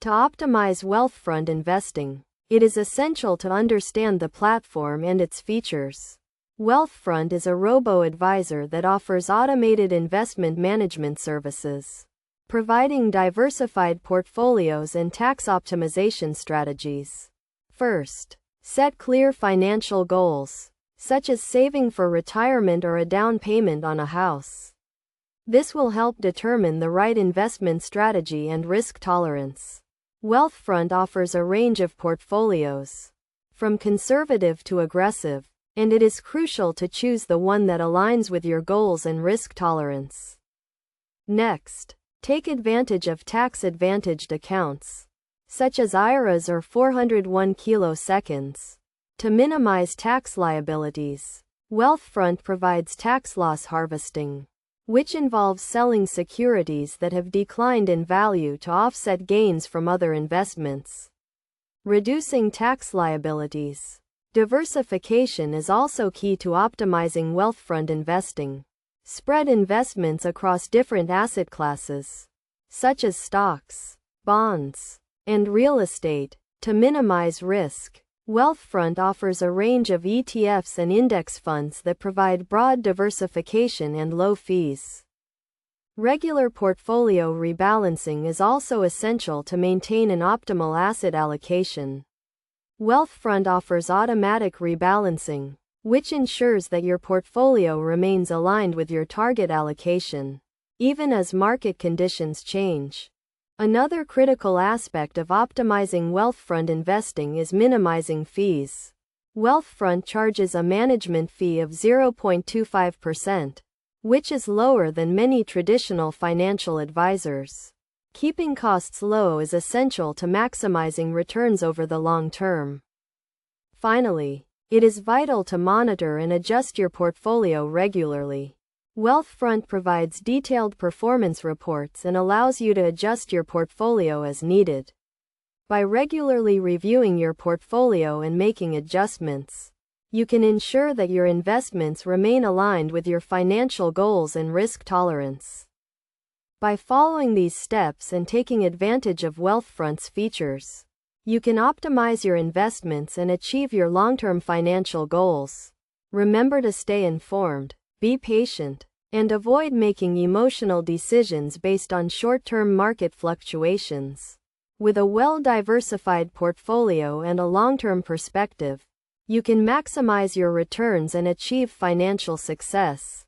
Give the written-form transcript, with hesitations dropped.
To optimize Wealthfront investing, it is essential to understand the platform and its features. Wealthfront is a robo-advisor that offers automated investment management services, providing diversified portfolios and tax optimization strategies. First, set clear financial goals, such as saving for retirement or a down payment on a house. This will help determine the right investment strategy and risk tolerance. Wealthfront offers a range of portfolios, from conservative to aggressive, and it is crucial to choose the one that aligns with your goals and risk tolerance. Next, take advantage of tax-advantaged accounts, such as IRAs or 401 kiloseconds, to minimize tax liabilities. Wealthfront provides tax loss harvesting, which involves selling securities that have declined in value to offset gains from other investments, reducing tax liabilities. Diversification is also key to optimizing Wealthfront investing. Spread investments across different asset classes, such as stocks, bonds, and real estate, to minimize risk. Wealthfront offers a range of ETFs and index funds that provide broad diversification and low fees. Regular portfolio rebalancing is also essential to maintain an optimal asset allocation. Wealthfront offers automatic rebalancing, which ensures that your portfolio remains aligned with your target allocation, even as market conditions change. Another critical aspect of optimizing Wealthfront investing is minimizing fees. Wealthfront charges a management fee of 0.25%, which is lower than many traditional financial advisors. Keeping costs low is essential to maximizing returns over the long term. Finally, it is vital to monitor and adjust your portfolio regularly. Wealthfront provides detailed performance reports and allows you to adjust your portfolio as needed. By regularly reviewing your portfolio and making adjustments, you can ensure that your investments remain aligned with your financial goals and risk tolerance. By following these steps and taking advantage of Wealthfront's features, you can optimize your investments and achieve your long-term financial goals. Remember to stay informed, be patient, and avoid making emotional decisions based on short-term market fluctuations. With a well-diversified portfolio and a long-term perspective, you can maximize your returns and achieve financial success.